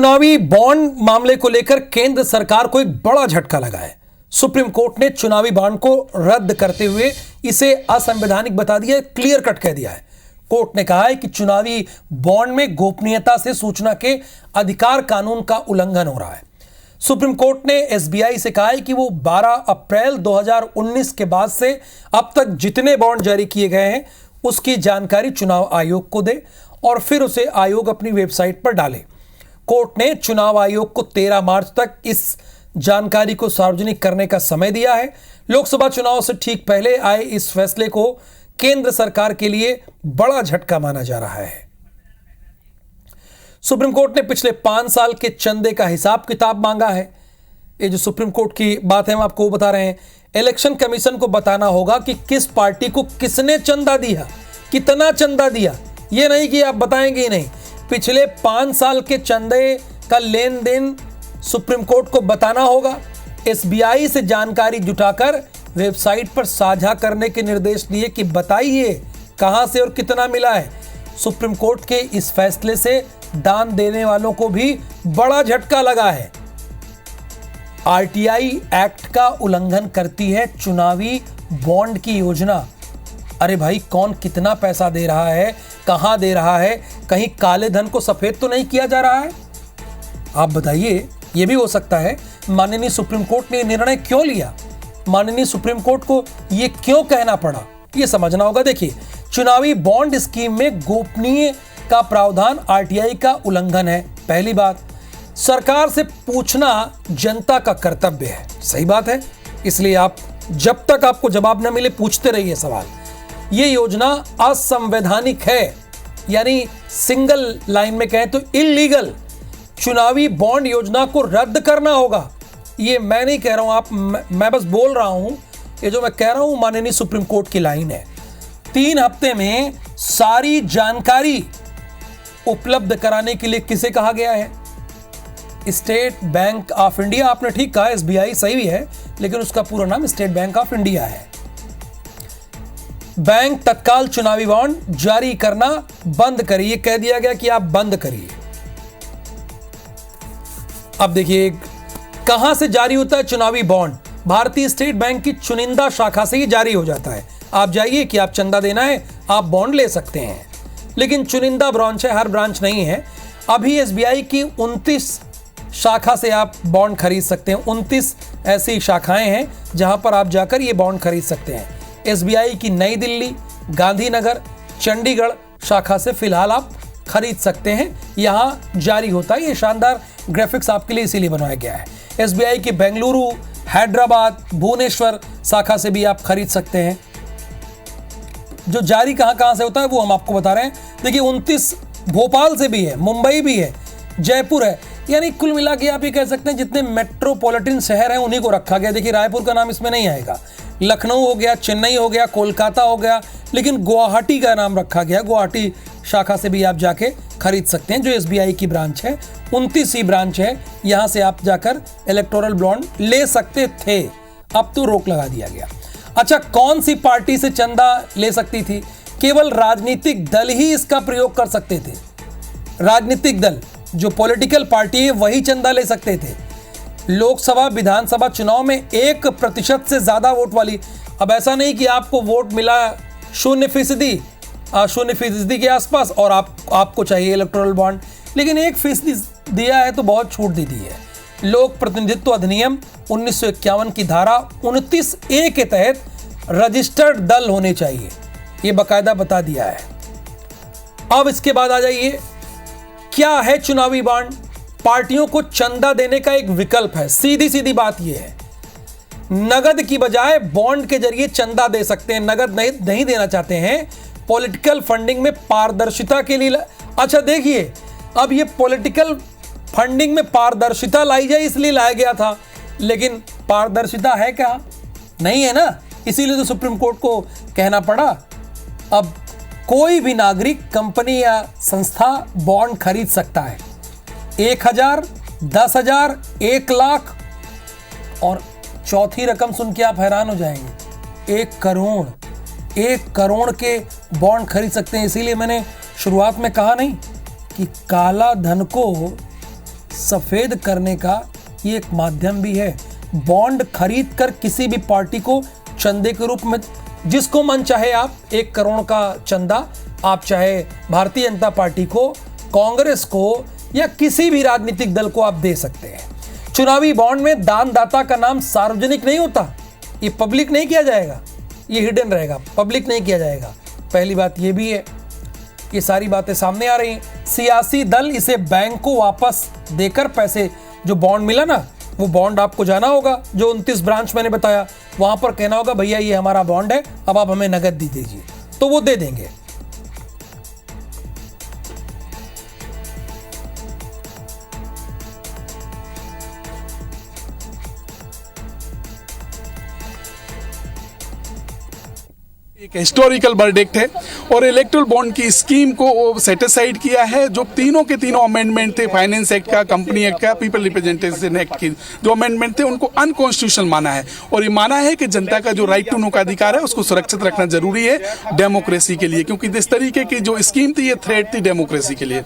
चुनावी बॉन्ड मामले को लेकर केंद्र सरकार को एक बड़ा झटका लगा है। सुप्रीम कोर्ट ने चुनावी बॉन्ड को रद्द करते हुए इसे असंवैधानिक बता दिया है, क्लियर कट कह दिया है। कोर्ट ने कहा है कि चुनावी बॉन्ड में गोपनीयता से सूचना के अधिकार कानून का उल्लंघन हो रहा है। सुप्रीम कोर्ट ने एसबीआई से कहा है कि वो 12 अप्रैल 2019 के बाद से अब तक जितने बॉन्ड जारी किए गए हैं उसकी जानकारी चुनाव आयोग को दे और फिर उसे आयोग अपनी वेबसाइट पर डाले। कोर्ट ने चुनाव आयोग को 13 मार्च तक इस जानकारी को सार्वजनिक करने का समय दिया है। लोकसभा चुनाव से ठीक पहले आए इस फैसले को केंद्र सरकार के लिए बड़ा झटका माना जा रहा है। सुप्रीम कोर्ट ने पिछले 5 साल के चंदे का हिसाब किताब मांगा है। ये जो सुप्रीम कोर्ट की बात है हम आपको बता रहे हैं। इलेक्शन कमीशन को बताना होगा कि किस पार्टी को किसने चंदा दिया, कितना चंदा दिया। ये नहीं कि आप बताएंगे ही नहीं, पिछले 5 साल के चंदे का लेन देन सुप्रीम कोर्ट को बताना होगा। एसबीआई से जानकारी जुटाकर वेबसाइट पर साझा करने के निर्देश दिए कि बताइए कहां से और कितना मिला है। सुप्रीम कोर्ट के इस फैसले से दान देने वालों को भी बड़ा झटका लगा है। आरटीआई एक्ट का उल्लंघन करती है चुनावी बॉन्ड की योजना। अरे भाई, कौन कितना पैसा दे रहा है, कहां दे रहा है, कहीं काले धन को सफेद तो नहीं किया जा रहा है? आप बताइए। यह भी हो सकता है माननीय सुप्रीम कोर्ट ने निर्णय क्यों लिया, माननीय सुप्रीम कोर्ट को यह क्यों कहना पड़ा, यह समझना होगा। देखिए, चुनावी बॉन्ड स्कीम में गोपनीय का प्रावधान आरटीआई का उल्लंघन है। पहली बात, सरकार से पूछना जनता का कर्तव्य है। सही बात है, इसलिए आप जब तक आपको जवाब न मिले पूछते रहिए सवाल। यह योजना असंवैधानिक है, यानी सिंगल लाइन में कहें तो इल्लीगल। चुनावी बॉन्ड योजना को रद्द करना होगा। ये मैं नहीं कह रहा हूं, मैं बस बोल रहा हूं। ये जो मैं कह रहा हूं माननीय सुप्रीम कोर्ट की लाइन है। 3 हफ्ते में सारी जानकारी उपलब्ध कराने के लिए किसे कहा गया है? State bank of India. आपने ठीक कहा, एसबीआई सही भी है, लेकिन उसका पूरा नाम स्टेट बैंक ऑफ इंडिया है। बैंक तत्काल चुनावी बॉन्ड जारी करना बंद करिए, कह दिया गया कि आप बंद करिए। अब देखिए, कहां से जारी होता है चुनावी बॉन्ड? भारतीय स्टेट बैंक की चुनिंदा शाखा से ही जारी हो जाता है। आप जाइए कि आप चंदा देना है, आप बॉन्ड ले सकते हैं, लेकिन चुनिंदा ब्रांच है, हर ब्रांच नहीं है। अभी एसबीआई की 29 शाखा से आप बॉन्ड खरीद सकते हैं। 29 ऐसी शाखाएं हैं जहां पर आप जाकर ये बॉन्ड खरीद सकते हैं। एसबीआई की नई दिल्ली, गांधीनगर, चंडीगढ़ शाखा से फिलहाल आप खरीद सकते हैं, यहां जारी होता है। ये शानदार ग्राफिक्स आपके लिए इसीलिए बनाया गया है। एसबीआई की बेंगलुरु, हैदराबाद, भुवनेश्वर शाखा से भी आप खरीद सकते हैं। जो जारी कहां से होता है वो हम आपको बता रहे हैं। देखिए, 29 भोपाल से भी है, मुंबई भी है, जयपुर है, यानी कुल मिला के आप ये कह सकते हैं जितने मेट्रोपॉलिटन शहर हैं उन्हीं को रखा गया। देखिए, रायपुर का नाम इसमें नहीं आएगा, लखनऊ हो गया, चेन्नई हो गया, कोलकाता हो गया, लेकिन गुवाहाटी का नाम रखा गया। गुवाहाटी शाखा से भी आप जाके खरीद सकते हैं, जो एसबीआई की ब्रांच है। 29 ही ब्रांच है, यहां से आप जाकर इलेक्टोरल बॉन्ड ले सकते थे। अब तो रोक लगा दिया गया। अच्छा, कौन सी पार्टी से चंदा ले सकती थी? केवल राजनीतिक दल ही इसका प्रयोग कर सकते थे। राजनीतिक दल, जो पॉलिटिकल पार्टी है, वही चंदा ले सकते थे। लोकसभा, विधानसभा चुनाव में 1% से ज्यादा वोट वाली। अब ऐसा नहीं कि आपको वोट मिला 0% के आसपास और आपको चाहिए इलेक्टोरल बॉन्ड, लेकिन 1% दिया है तो बहुत छूट दे दी है। लोक प्रतिनिधित्व अधिनियम 1951 की धारा 29A के तहत रजिस्टर्ड दल होने चाहिए, ये बकायदा बता दिया है। अब इसके बाद आ जाइए, क्या है चुनावी बॉन्ड? पार्टियों को चंदा देने का एक विकल्प है। सीधी सीधी बात यह है, नगद की बजाय बॉन्ड के जरिए चंदा दे सकते हैं। नगद नहीं देना चाहते हैं, पॉलिटिकल फंडिंग में पारदर्शिता के लिए। अच्छा देखिए, अब ये पॉलिटिकल फंडिंग में पारदर्शिता लाई जाए इसलिए लाया गया था, लेकिन पारदर्शिता है क्या? नहीं है ना, इसीलिए तो सुप्रीम कोर्ट को कहना पड़ा। अब कोई भी नागरिक, कंपनी या संस्था बॉन्ड खरीद सकता है। 1000, 10,000, 1 लाख और चौथी रकम सुन के आप हैरान हो जाएंगे, 1 करोड़। 1 करोड़ के बॉन्ड खरीद सकते हैं। इसीलिए मैंने शुरुआत में कहा नहीं कि काला धन को सफेद करने का ये एक माध्यम भी है। बॉन्ड खरीद कर किसी भी पार्टी को चंदे के रूप में, जिसको मन चाहे आप 1 करोड़ का चंदा आप चाहे भारतीय जनता पार्टी को, कांग्रेस को या किसी भी राजनीतिक दल को आप दे सकते हैं। चुनावी बॉन्ड में दानदाता का नाम सार्वजनिक नहीं होता, ये पब्लिक नहीं किया जाएगा, ये हिडन रहेगा, पब्लिक नहीं किया जाएगा। पहली बात ये भी है, ये सारी बातें सामने आ रही हैं। सियासी दल इसे बैंक को वापस देकर पैसे, जो बॉन्ड मिला ना, वो बॉन्ड आपको जाना होगा, जो 29 ब्रांच मैंने बताया, वहां पर कहना होगा भैया ये हमारा बॉन्ड है, अब आप हमें नगद दे दीजिए, तो वो दे देंगे। एक हिस्टोरिकल वर्डिक्ट है और इलेक्टोरल बॉन्ड की स्कीम को सेटिसाइड किया है। जो तीनों के तीनों अमेंडमेंट थे, फाइनेंस एक्ट का, कंपनी एक्ट का, पीपल रिप्रेजेंटेशन एक्ट की जो अमेंडमेंट थे, उनको अनकॉन्स्टिट्यूशनल माना है। और ये माना है कि जनता का जो राइट टू नो का अधिकार है उसको सुरक्षित रखना जरूरी है डेमोक्रेसी के लिए, क्योंकि इस तरीके की जो स्कीम थी ये थ्रेट थी डेमोक्रेसी के लिए।